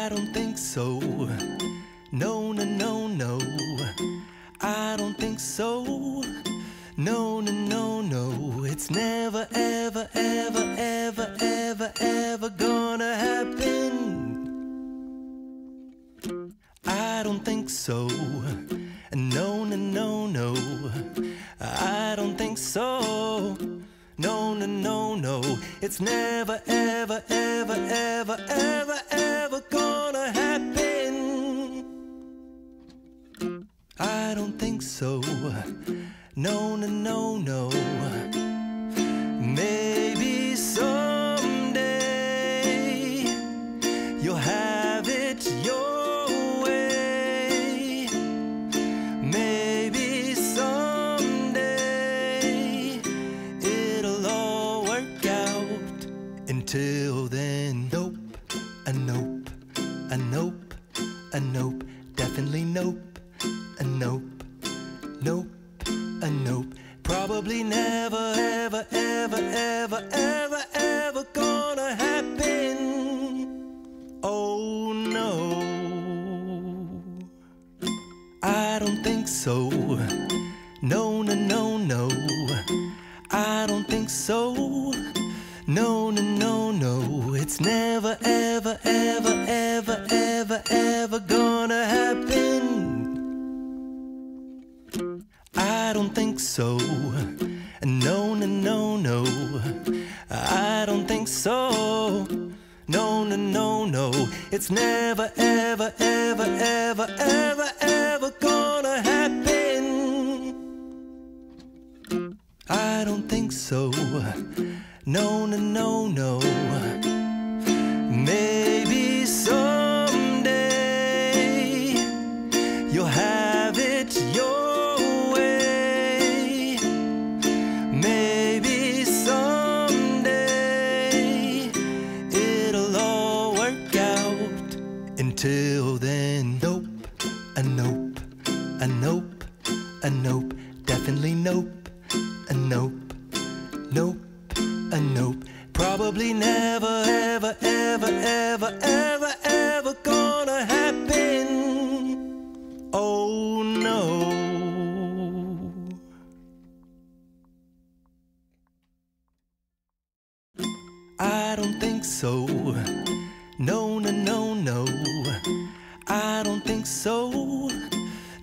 I don't think so. No, no, no, no. I don't think so. No, no, no, no. It's never, ever, ever, ever, ever, ever gonna happen. I don't think so. No, no, no, no. I don't think so. No, no, no, no. It's never, ever, ever, ever, ever, ever gonna happen. I don't think so. No, no, no, no. Maybe someday you'll have it your way. Maybe someday it'll all work out. Until then, nope, a nope, a nope, a nope, definitely nope, a nope, nope, a nope. Probably never, ever, ever, ever, ever, ever gonna happen. Oh no, I don't think so. No, no, no, no. I don't think so. No, no, no, no. It's never, ever, ever, ever, ever, ever gonna happen. I don't think so. No, no, no, no. I don't think so. No, no, no, no. It's never, ever, ever, ever, ever, ever gonna happen. I don't think so. No, no, no, no. Maybe someday you'll have it your way. Maybe someday it'll all work out. Until then, nope, a nope, a nope, a nope, definitely nope, a nope, nope, a nope. Probably never, ever, ever, ever, ever, ever gonna happen. Oh no. I don't think so. No, no, no, no. I don't think so.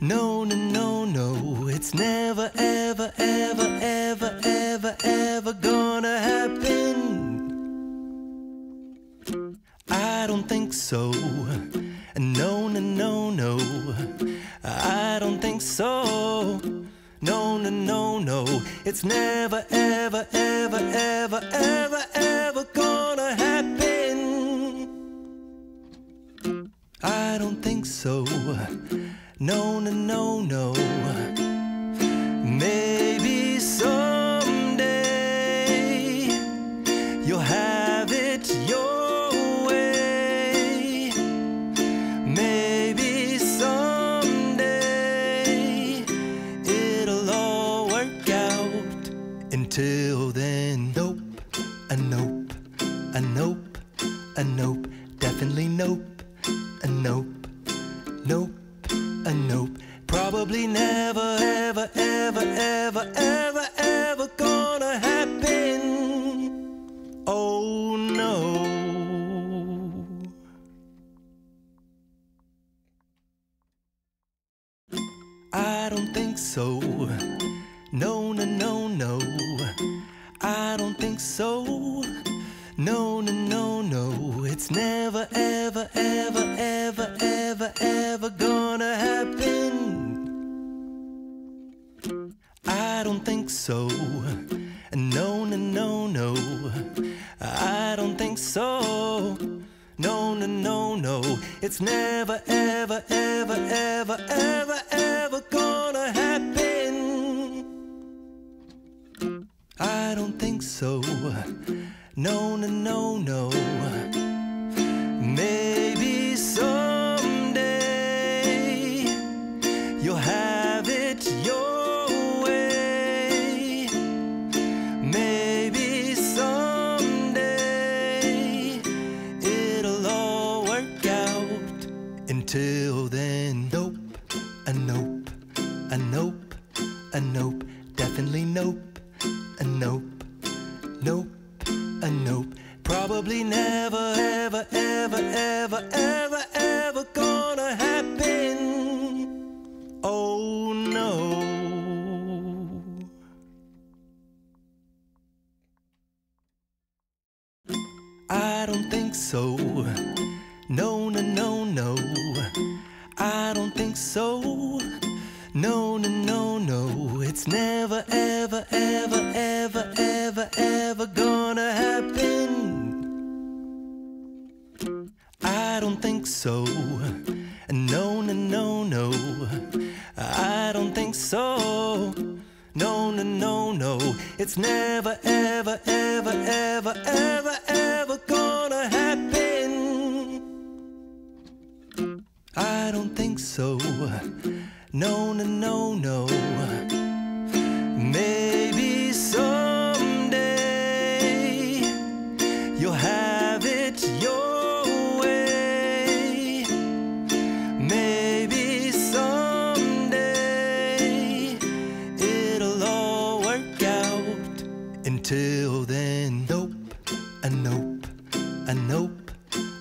No, no, no, no. It's never, ever, ever, ever, ever, ever gonna happen. I don't think so. No, no, no, no. I don't think so. No, no, no, no. It's never, ever, ever, ever, ever, ever gonna happen. I don't think so. No, no, no, no. Maybe someday you'll have it your way. Maybe someday it'll all work out. Until then, nope, a nope, a nope, a nope, definitely nope, a nope, nope, a nope. Probably never, ever, ever, ever, ever, ever gonna happen. Oh no. I don't think so. No, no, no, no. I don't think so. No, no, no, no. It's never, ever, ever, ever, ever, ever gonna happen. I don't think so. No, no, no, no. I don't think so. No, no, no, no. It's never, ever, ever, ever, ever, ever gonna happen. I don't think so. No, no, no, no. Maybe someday you'll have it your way. Maybe someday it'll all work out. Until then, nope, a nope, a nope, a nope, definitely nope, a nope, nope, a nope. Probably never, ever, ever, ever, ever, ever gonna happen. Oh no. I don't think so. No, no, no, no. I don't think so. No, no, no, no. It's never, ever, ever, ever, ever, ever gonna happen. I don't think so. No, no, no, no. I don't think so. No, no, no, no. It's never, ever, ever, ever, ever, ever gonna happen. I don't think so. No, no, no, no. Maybe someday you'll have it your way. Maybe someday it'll all work out. Until then, nope, a nope, a nope,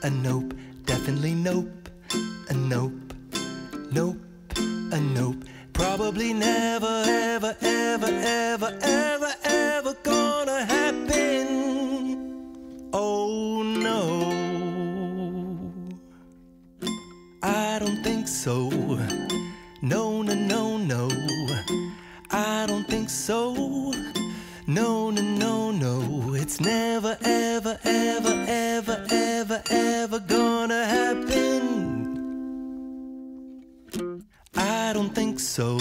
a nope, definitely nope, a nope, nope, a nope. Probably never, ever, ever, ever, ever, ever gonna happen. Oh no. I don't think so. No, no, no, no. I don't think so. No, no, no, no. It's never, ever, ever, ever, ever, ever gonna happen. I don't think so.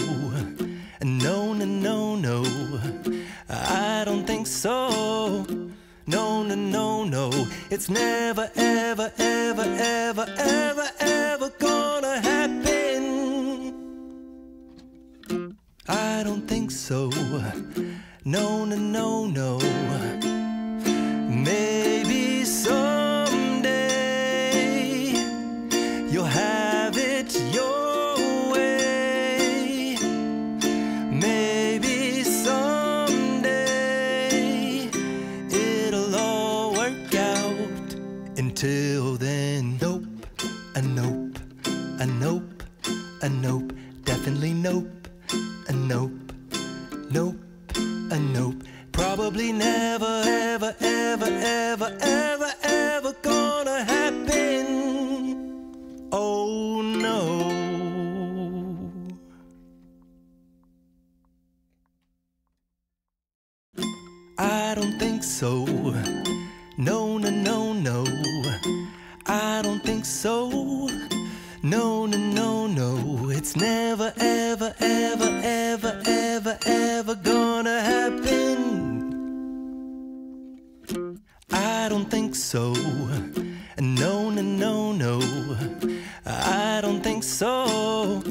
No, no, no, no. I don't think so. No, no, no, no. It's never, ever, ever, ever, ever, ever gonna happen. I don't think so. No, no, no, no. Maybe someday you'll have it your way. Maybe someday it'll all work out. Until then, nope, a nope, a nope, a nope, definitely nope, a nope, nope, a nope. Probably never, ever, ever, ever, ever, ever gonna happen. Oh no. I don't think so. No, no, no, no. I don't think so. No, no, no, no. It's never, ever, ever, ever, ever, ever gonna happen. I don't think so. No, no, no, no. I don't think so.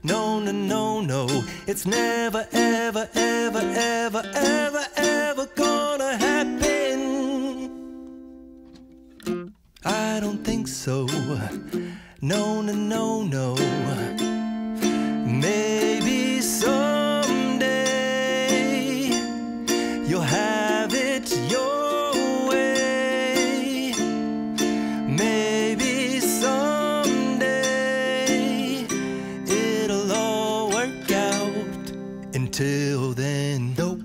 No, no, no, no. It's never, ever, ever, ever, ever, ever gonna happen. I don't think so. No, no, no, no. Maybe someday you'll have it your way. Maybe someday it'll all work out. Until then, nope,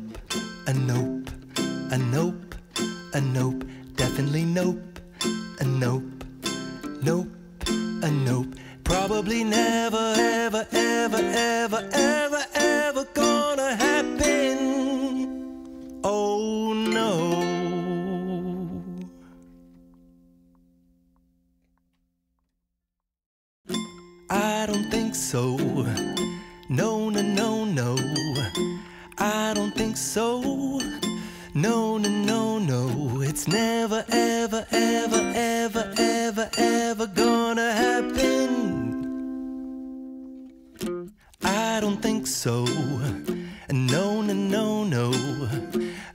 a nope, a nope, a nope, definitely nope, a nope, nope, a nope. Probably never, ever, ever, ever, ever, ever gonna happen. Oh no. I don't think so. No, no, no, no. I don't think so. No, no, no, no. It's never, ever, ever, ever, ever, ever gonna happen. I don't think so. No, no, no, no.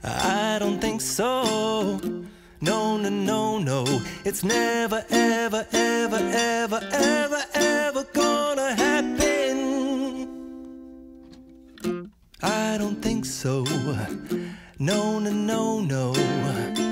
I don't think so. No, no, no, no. It's never, ever, ever. ever, ever, ever, ever gonna happen. I don't think so. No, no, no, no.